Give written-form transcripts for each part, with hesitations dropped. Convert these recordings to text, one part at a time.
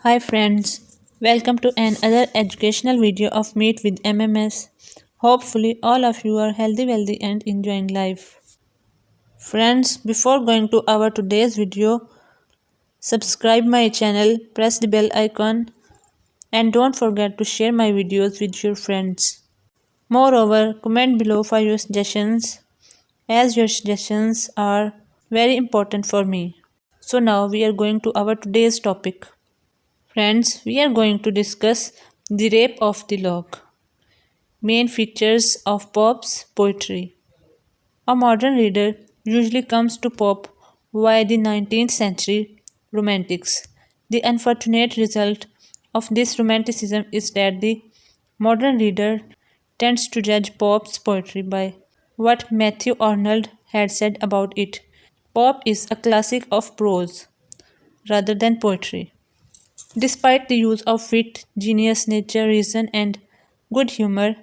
Hi friends, welcome to another educational video of Meet with MMS. Hopefully all of you are healthy, wealthy and enjoying life. Friends, before going to our today's video, subscribe my channel, press the bell icon and don't forget to share my videos with your friends. Moreover, comment below for your suggestions as your suggestions are very important for me. So now we are going to our today's topic. Friends, we are going to discuss the rape of the lock. Main features of Pope's poetry. A modern reader usually comes to Pope via the 19th century Romantics. The unfortunate result of this Romanticism is that the modern reader tends to judge Pope's poetry by what Matthew Arnold had said about it. Pope is a classic of prose rather than poetry. Despite the use of wit, genius, nature, reason, and good humor,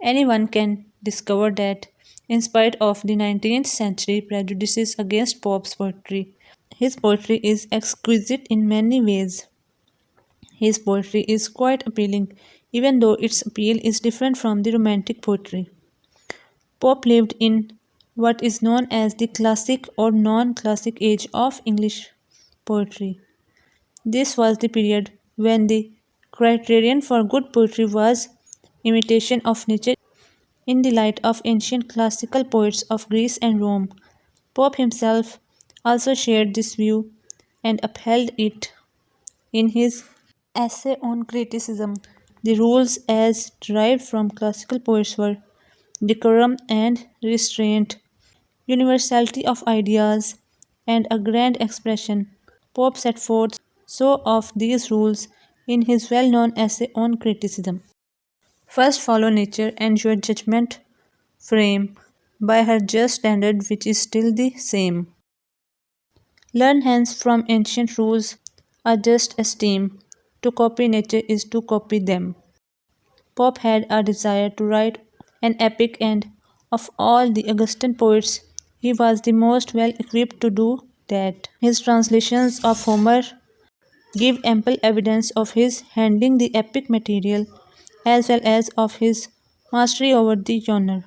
anyone can discover that, in spite of the 19th century prejudices against Pope's poetry, his poetry is exquisite in many ways. His poetry is quite appealing, even though its appeal is different from the Romantic poetry. Pope lived in what is known as the classic or non classic age of English poetry. This was the period when the criterion for good poetry was imitation of nature in the light of ancient classical poets of Greece and Rome. Pope himself also shared this view and upheld it in his essay on criticism. The rules as derived from classical poets were decorum and restraint, universality of ideas, and a grand expression. Pope set forth so of these rules in his well known essay on criticism. First, follow nature and your judgment frame by her just standard, which is still the same. Learn hence from ancient rules a just esteem. To copy nature is to copy them. Pope had a desire to write an epic, and of all the Augustan poets, he was the most well equipped to do that. His translations of Homer give ample evidence of his handling the epic material as well as of his mastery over the genre.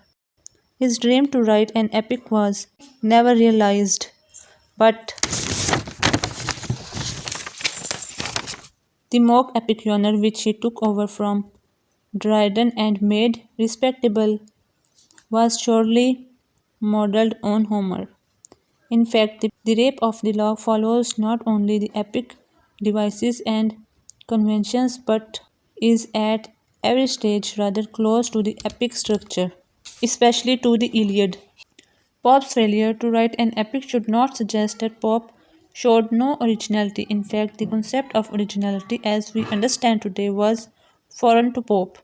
His dream to write an epic was never realized, but the mock epic genre which he took over from Dryden and made respectable was surely modelled on Homer. In fact, the rape of the law follows not only the epic devices and conventions but is at every stage rather close to the epic structure, especially to the Iliad. Pope's failure to write an epic should not suggest that Pope showed no originality. In fact, the concept of originality as we understand today was foreign to Pope.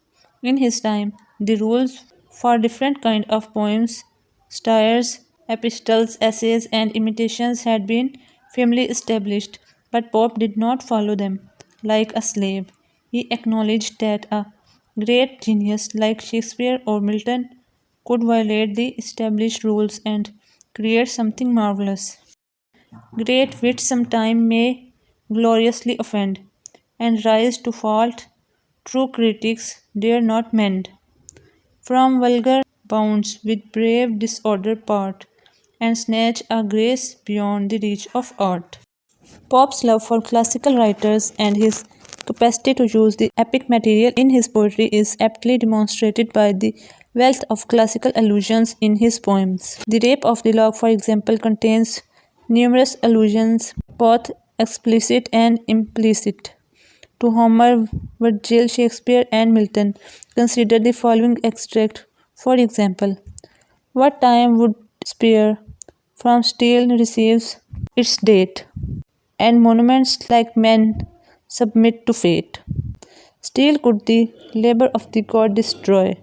In his time, the rules for different kinds of poems, styles, epistles, essays, and imitations had been firmly established, but Pope did not follow them like a slave. He acknowledged that a great genius like Shakespeare or Milton could violate the established rules and create something marvelous. Great wit sometimes may gloriously offend and rise to fault. True critics dare not mend from vulgar bounds with brave disorder part and snatch a grace beyond the reach of art. Pope's love for classical writers and his capacity to use the epic material in his poetry is aptly demonstrated by the wealth of classical allusions in his poems. The Rape of the Lock, for example, contains numerous allusions, both explicit and implicit, to Homer, Virgil, Shakespeare, and Milton. Consider the following extract. For example, what time would Spear from steel receives its date, and monuments like men submit to fate. Still could the labor of the god destroy,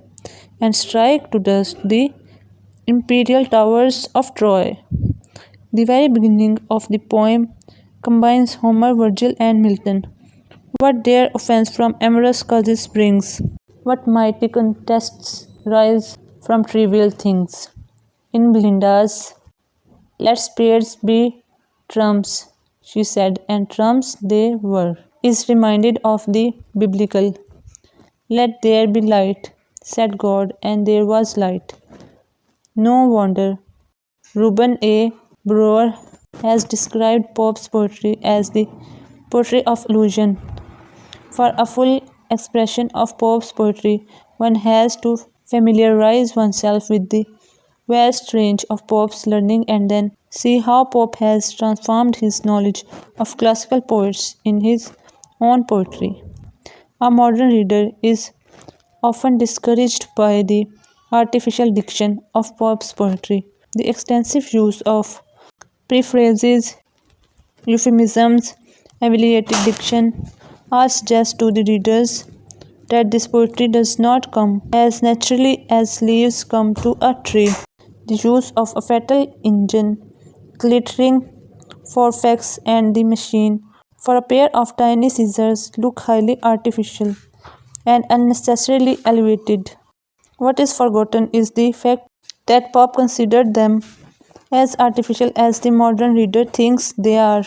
and strike to dust the imperial towers of Troy. The very beginning of the poem combines Homer, Virgil, and Milton. What their offense from amorous causes springs, what mighty contests rise from trivial things. In Belinda's "Let spades be trumps," she said, and trumps they were. is reminded of the biblical "Let there be light," said God, and there was light. No wonder Reuben A. Brewer has described Pope's poetry as the poetry of illusion. For a full expression of Pope's poetry, one has to familiarize oneself with the vast range of Pope's learning and then see how Pope has transformed his knowledge of classical poets in his own poetry. A modern reader is often discouraged by the artificial diction of Pope's poetry, the extensive use of periphrases, euphemisms, abbreviated diction, all suggest to the readers that this poetry does not come as naturally as leaves come to a tree. The use of a fatal engine, glittering forceps, and the machine for a pair of tiny scissors look highly artificial and unnecessarily elevated. What is forgotten is the fact that Pope considered them as artificial as the modern reader thinks they are.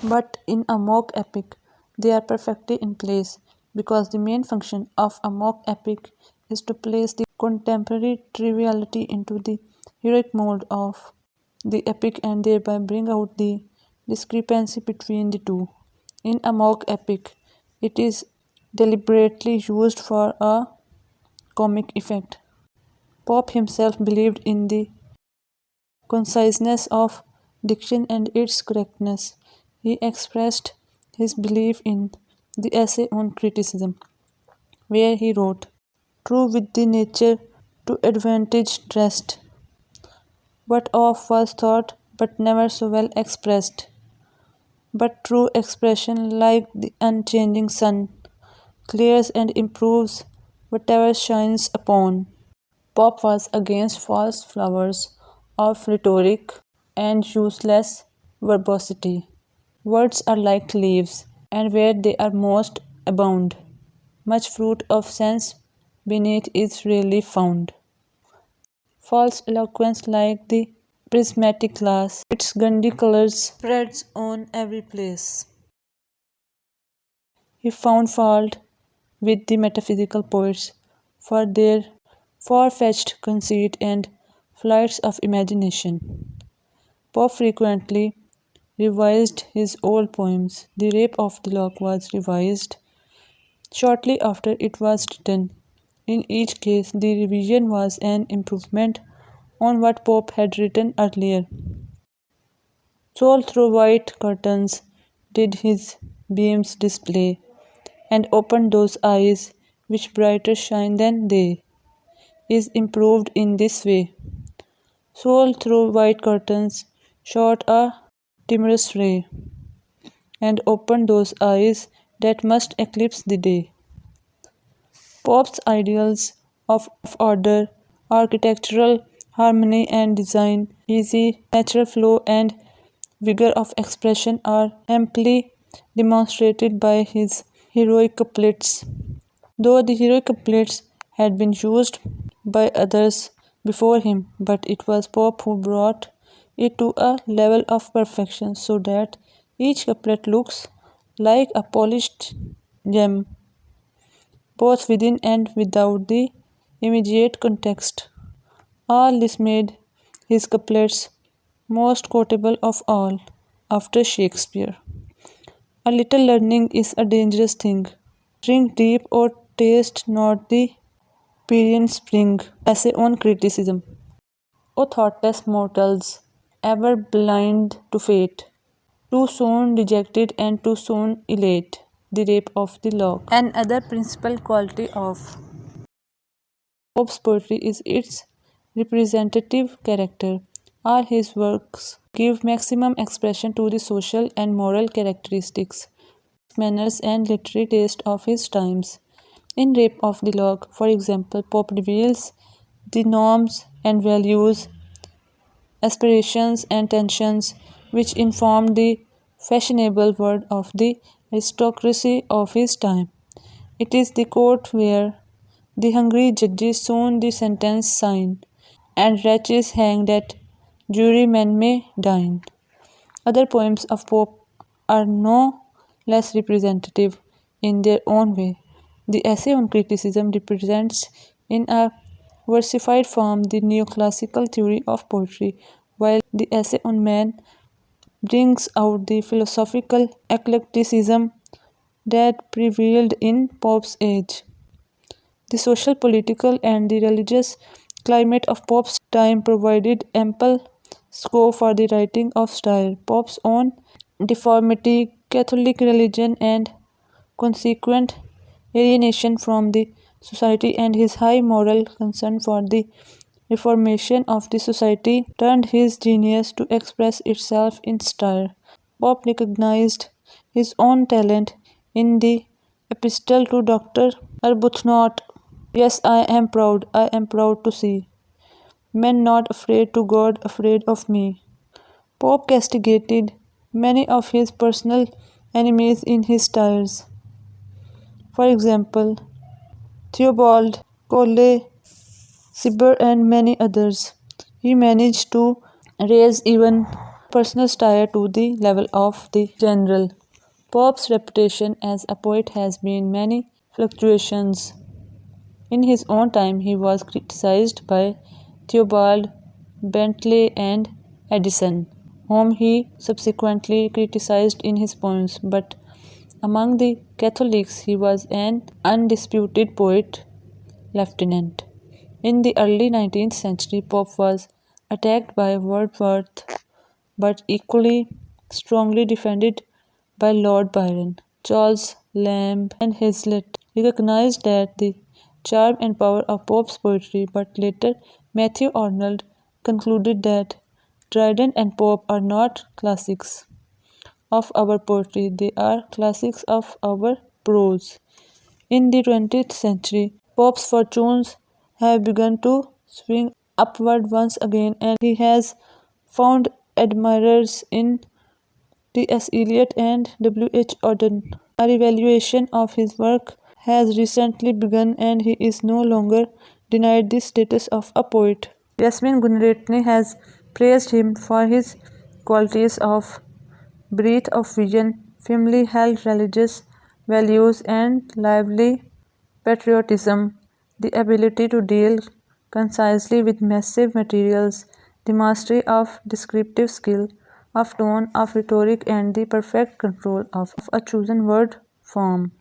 But in a mock epic, they are perfectly in place because the main function of a mock epic is to place the contemporary triviality into the heroic mode of the epic and thereby bring out the discrepancy between the two. In a mock epic, it is deliberately used for a comic effect. Pope himself believed in the conciseness of diction and its correctness. He expressed his belief in the essay on criticism, where he wrote, "True with the nature to advantage dressed, what of was thought but never so well expressed. But true expression, like the unchanging sun, clears and improves whatever shines upon." Pope was against false flowers of rhetoric and useless verbosity. Words are like leaves, and where they are most abound, much fruit of sense beneath is rarely found. False eloquence, like the prismatic glass, its gundy colors spreads on every place. He found fault with the metaphysical poets for their far-fetched conceit and flights of imagination. Pope frequently revised his old poems. The Rape of the Lock was revised shortly after it was written. In each case, the revision was an improvement on what Pope had written earlier. Soul through white curtains did his beams display, and opened those eyes which brighter shine than they, is improved in this way. Soul through white curtains shot a timorous ray, and opened those eyes that must eclipse the day. Pope's ideals of order, architectural harmony and design, easy, natural flow, and vigor of expression are amply demonstrated by his heroic couplets. Though the heroic couplets had been used by others before him, but it was Pope who brought it to a level of perfection so that each couplet looks like a polished gem, both within and without the immediate context. All this made his couplets most quotable of all, after Shakespeare. A little learning is a dangerous thing. Drink deep or taste not the Pierian spring. Essay on criticism. O thoughtless mortals, ever blind to fate, too soon dejected and too soon elate. The Rape of the Lock. Another principal quality of Pope's poetry is its representative character. All his works give maximum expression to the social and moral characteristics, manners, and literary taste of his times. In Rape of the Lock, for example, Pope reveals the norms and values, aspirations, and tensions which informed the fashionable world of the aristocracy of his time. It is the court where the hungry judges soon the sentence sign, and wretches hang that jurymen may dine. Other poems of Pope are no less representative in their own way. The essay on criticism represents, in a versified form, the neoclassical theory of poetry, while the essay on man brings out the philosophical eclecticism that prevailed in Pope's age. The social, political, and the religious climate of Pope's time provided ample scope for the writing of style. Pope's own deformity, Catholic religion, and consequent alienation from the society, and his high moral concern for the reformation of the society turned his genius to express itself in style. Pope recognized his own talent in the epistle to Dr. Arbuthnot. Yes, I am proud to see men not afraid to God, afraid of me. Pope castigated many of his personal enemies in his styles. For example, Theobald, Colle, Cibber, and many others. He managed to raise even personal style to the level of the general. Pope's reputation as a poet has been many fluctuations. In his own time, he was criticized by Theobald, Bentley, and Addison, whom he subsequently criticized in his poems. But among the Catholics, he was an undisputed poet lieutenant. In the early 19th century, Pope was attacked by Wordsworth, but equally strongly defended by Lord Byron. Charles Lamb and Hazlitt recognized that the charm and power of Pope's poetry, but later Matthew Arnold concluded that Dryden and Pope are not classics of our poetry, they are classics of our prose. In the 20th century, Pope's fortunes have begun to swing upward once again, and he has found admirers in T.S. Eliot and W. H. Auden. A revaluation of his work has recently begun, and he is no longer denied the status of a poet. Yasmin Gunretne has praised him for his qualities of breadth of vision, firmly held religious values, and lively patriotism, the ability to deal concisely with massive materials, the mastery of descriptive skill, of tone, of rhetoric, and the perfect control of a chosen word form.